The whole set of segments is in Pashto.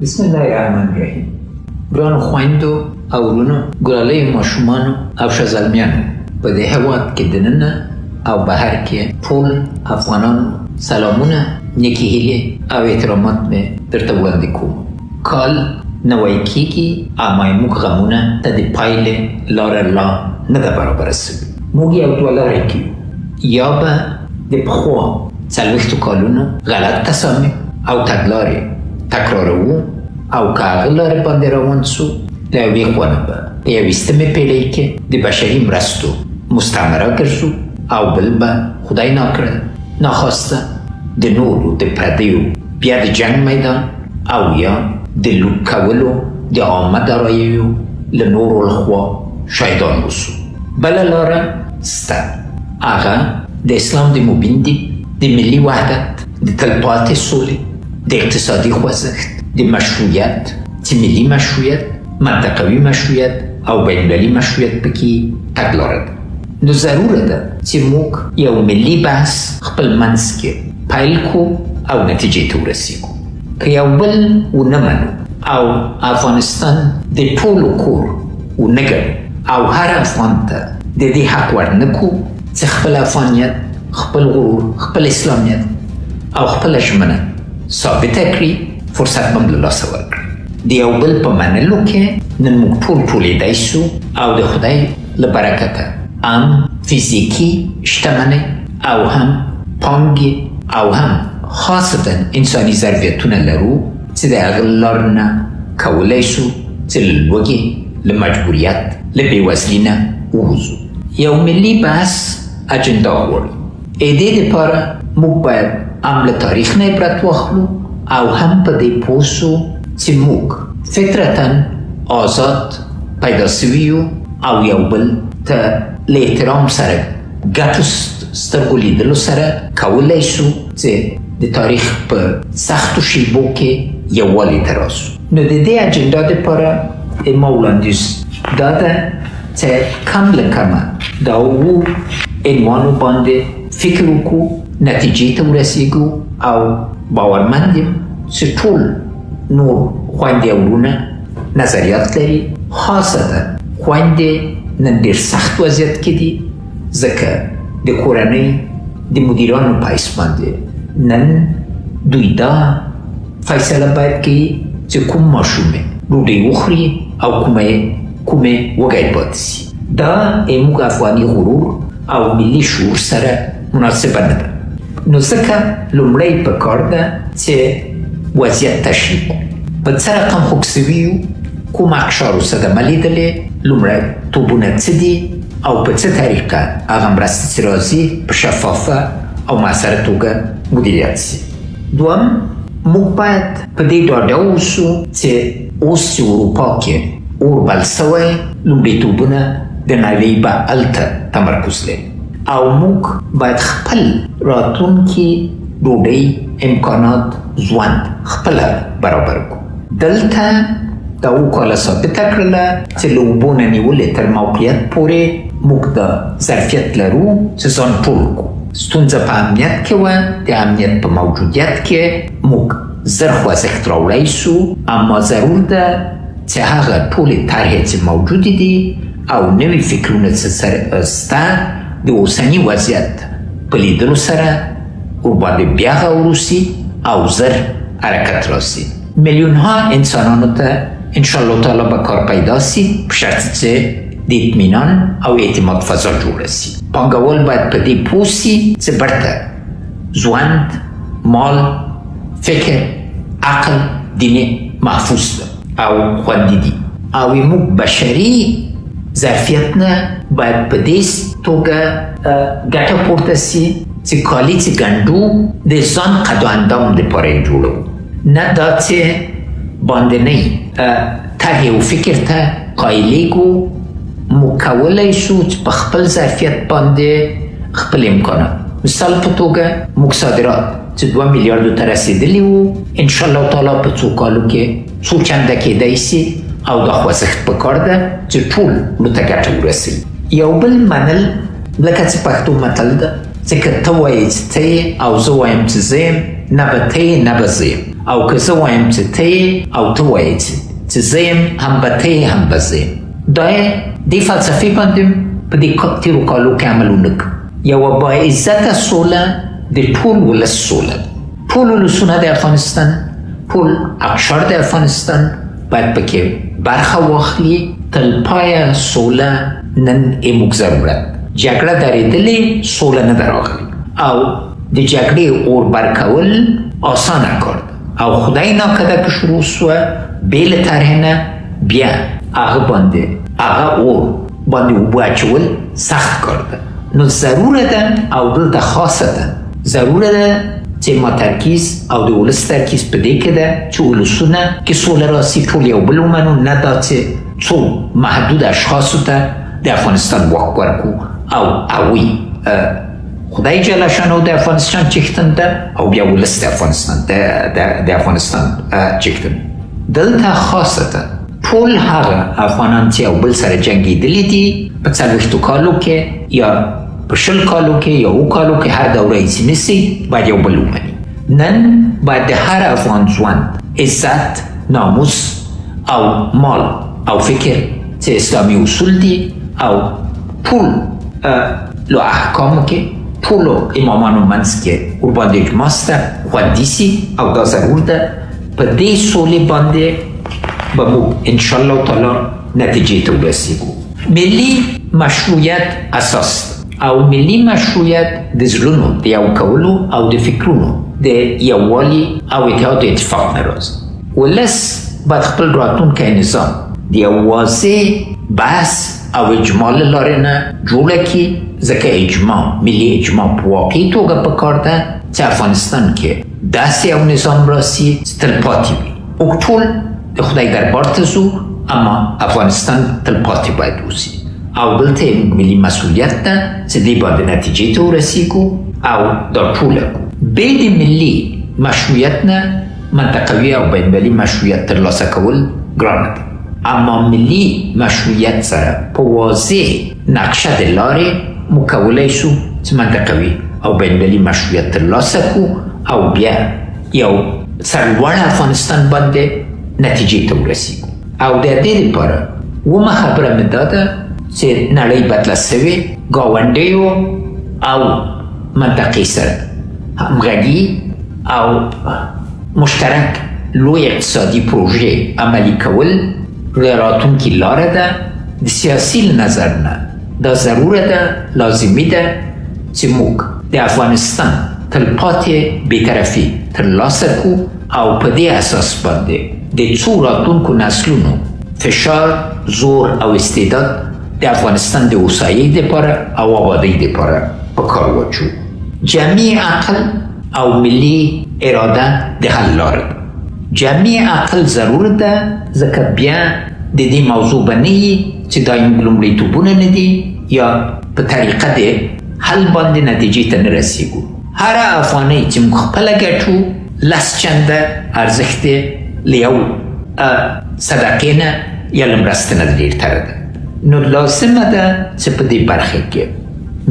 بسم الله الرحمن الرحیم. ګرانو خویندو او ورونو، ګلالیو ماشومانو او ښځلمیانو، په دې هېواد کې دننه او بهر کې ټول افغانانو سلامونه، نیکې هیلې او احترامات مې درته وړاندې کوم. کال نوی کېږي او موږ غمونه ته د پایلې لاره لا نه ده برابره سوې. موږ یو دوه لارې کې یا به د پخوا 40 کالونو غلط تصامیم او تګلارې تکراروو او که هغه لارې باندې روان سو، له یوې خوا نه به په 21مې پېړۍ کې د بشري مرستو مستعمره ګرځو او بل به خدای ناکړه ناخواسته د نورو د پردیو بیا د جنګ میدان او یا د لوټ کولو د عامه داراییو له نورو لخوا شهیدان وسو. بله لاره سته، هغه د اسلام د مبین دین، د ملي وحدت، د تلپاتې سولې، د اقتصادي خوځښت، د مشروعیت چې ملي مشروعیت، منطقوي مشروعیت او بینالمللي مشروعیت پکې تګلاره ده. نو ضروره ده چې موږ یو ملي بحث خپل منځ کې پیل کو او نتیجې ته ورسیږو. که یو بل ونه منو او افغانستان د ټولو کور ونه ګڼو او هر افغان ته د دې حق ورنکو چې خپل افغانیت، خپل غرور، خپل اسلامیت او خپله ژمنه ثابته کړي، فرصت به هم له لاسه ورکړي. د یو بل په منلو کې نن موږ ټول ټولېدی سو او د خدای له برکته هم فیزیکي شتمنۍ او هم پانګې او هم خاصتا انساني ظرفیتونه لرو چې د هغه لارې نه کولی سو چې له لوږې، له مجبوریت، له بېوزلي نه ووځو. یو ملي بحث اجنډا غواړي. د دې دپاره موږ باید هم له تاریخ نه عبرت واخلو او هم په دې پوه سو چې موږ فطرتا آزاد پیدا سوي یو او یو بل ته له احترام سره ګټو سترګو لیدلو سره کولی سو چې د تاریخ په سختو شیبو کې یووالي ته راسو. نو د دې اجنډا دپاره ما وړاندیز دا ده چې کم له کمه دا اووه عنوانو باندې فکر وکړو، نتیجې ته ورسیږو او باورمند یم چې ټول نور خویندې او ورونه نظریات لري. خاصتا خویندې نن ډېر سخت وضعیت کې دي، ځکه د کورنۍ د مدیرانو په حیث باندې نن دوی دا فیصله باید کوي چې کوم ماشوم ډوډۍ وخوري او کومې وږی پاتې سي. دا زموږ افغاني غرور او ملي شعور سره مناسبه نه ده. نو ځکه لومړی پکار ده چې وضعیت تشریح کړو. په څه رقم خوږ سوي یو، کوم اقشارو صدمه لیدلې، لومړیتوبونه څه دي او په څه طریقه هغه مرستې چې راځي په شفافه او مؤثره توګه مدیریت سي. دوم، موږ باید په دې ډاډه اوسو چې اوس چې اروپا کې اور بل سوی، لومړیتوبونه د نړۍ به هلته تمرکز لري او موږ باید خپل راتلونکي ډوډۍ، امکانات، ژوند خپله برابر کړو. دلته دا اووه کاله ثابته کړله چې له اوبو نه نیولې تر موقعیت پورې موږ دا ظرفیت لرو چې ځان ټول کړو. ستونزه په امنیت کې وه، د امنیت په موجودیت کې موږ زر خوځښت راوړی سو، اما ضرور ده چې هغه ټولې طرحې چې موجودې دي او نوي فکرونه چې سته د اوسني وضعیت په لیدلو سره ورباندې بیا غور وسي او زر حرکت راسي. میلیونها انسانانو ته انشاءالله تعالی به کار پیدا سي، په شرط چې د اطمینان او اعتماد فضا جوړه سي. پانګوال باید په دې پوه سي چې برته ژوند، مال، فکر، عقل، دینه محفوظ ده او خوندي دي او موږ بشري ظرفیت نه باید په دې توګه ګټه پورته سي چې کالي چې ګنډو د ځان قد و اندام دپاره یې جوړوو، نه دا چې باندنۍ طرحې او فکر ته قایلېږو. موږ کولی شو چې په خپل ظرفیت باندې خپل امکانات، مثال په توګه موږ صادرات چې 2 میلیاردو ته رسېدلي وو، انشاءالله تعالی په څو کالو کې څو چنده کېدی سي او دا خوځښت پکار ده چې ټول ته ګټه ورسوي. یو بل منل، لکه چې پښتو متل ده چې که ته وایې چې ته یې او زه وایم چې زه یم، نه به ته یې نه به زه یم. او که زه وایم چې ته یې او ته وایې چې زه یم هم به ته یې هم به زه یم. دا دې فلسفې باندې په دې تېرو کالو کې عملونه کوي. یوه باعزته سوله د ټول ولس سوله ده. ټول ولسونه د افغانستان، ټول اقشار د افغانستان باید پکې برخه واخلي. تلپایه سوله نن موږ ضرورت. جګړه درېدلې، سوله نه ده راغلې او د جګړې اور بر کول آسانه کار ده او خدای ناکده که شروع سوه بې له طرحې نه بیا هغه باندې هغه اور باندې اوبه اچول سخت کار ده. نو ضروره ده او دلته خاصه ده، ضروره ده چې ما ترکیز او د ولس ترکیز په دې کې ده چې ولسونه کې سوله راسي، ټول یو بل ومنو، نه دا چې څو محدود اشخاصو ته د افغانستان واک ورکو او هغوی خدای جل شانو د افغانستان چیښتن ده او بیا ولس د افغانستان چیښتن. دلته خاصه ده ټول هغه افغانان چې یو بل سره جنګېدلي دي په 40 کالو کې یا په 20 کالو کې یا 7 کالو کې هر دوره یې چې نیسي باید یو بل ومني. نن باید د هر افغان ځوان عزت، ناموس او مال او فکر چې اسلامي اصول دي او ټول لو احکامو کې ټولو امامانو منځ کې ورباندې اجماع شته خوندي سي او دا ضرور ده. په دې سولې باندې به موږ انشاءالله تعالی نتیجې ته ورسېږو. ملي مشروعیت اساس او ملي مشروعیت د زړونو د یو کولو او د فکرونو د یووالي او اتحاد او اتفاق نه راځي. ولس باید خپل راتلونکی نظام د یو واضح بحث او اجماع له لارې نه جوړه کړي، ځکه اجماع ملي اجماع په واقعي توګه پکار ده چې افغانستان کې داسې یو نظام راسي چې تلپاتې وي. موږ ټول د خدای دربار ته ځو، اما افغانستان تلپاتې باید اوسي او دلته یې ملي مسؤلیت ده چې دې باندې نتیجې ته ورسېږو او دا ټوله کړو. بې د ملي مشروعیت نه منطقوي او بینالمللي مشروعیت ترلاسه کول ګرانه ده، اما ملي مشروعیت سره په واضح نقشه د لارې موږ کولی شو چې منطقوي او بینالمللي مشروعیت ترلاسه کړو او بیا یو سرلوړ افغانستان باندې نتیجې ته ورسېږو. او د دې لپاره اومه خبره مې دا ده چې نړۍ بدله سوې، ګاونډیو او منطقې سره همغږي او مشترک لوی اقتصادي پروژې عملي کول د راتلونکي لاره ده. د سیاسي له نظر نه دا ضروره ده، لازمي ده چې موږ د افغانستان تلپاتې بېطرفي ترلاسه کړو او په دې اساس باندې د څو راتلونکو نسلونو فشار، زور او استعداد د افغانستان د هوسایۍ دپاره او آبادۍ دپاره په کار واچوو. جمعي عقل او ملي اراده د حل لاره ده. جمعي عقل ضرور ده، ځکه بیا د دې موضوع به نه وي چې دا لومړیتوبونه نه دي یا په طریقه د حل باندې نتیجې ته نه رسېږو. هره افغانۍ چې موږ خپله ګټو 10 چنده ارزښت یې له یو صدقې نه یا له مرستې نه ډېرتره ده. نو لازمه ده چې په دې برخه کې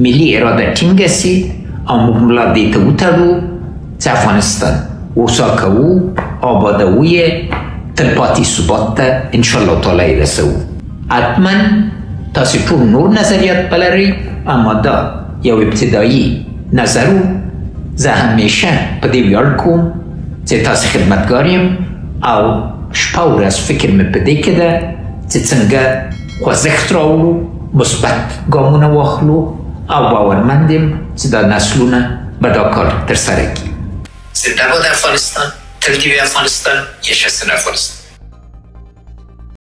ملي اراده ټینګه سي او موږ ملا دې ته وتړو چې افغانستان اوسا کوو، آبادوو یې، تلپاتې ثبات ته انشاءالله تعالی یې رسوو. حتما تاسو ټول نور نظریات بلرئ، اما دا یو ابتدایي نظر و. زه همیشه په دې ویاړ کوم چې تاسو خدمتګار یم او شپه ورځ فکر مې په دې کې ده چې څنګه خوځښت راوړو، مثبت ګامونه واخلو او باورمند یم چې دا نسلونه به دا کار ترسره کړي. زنده باد افغانستان، تل دې وي افغانستان، یشسن افغانستان.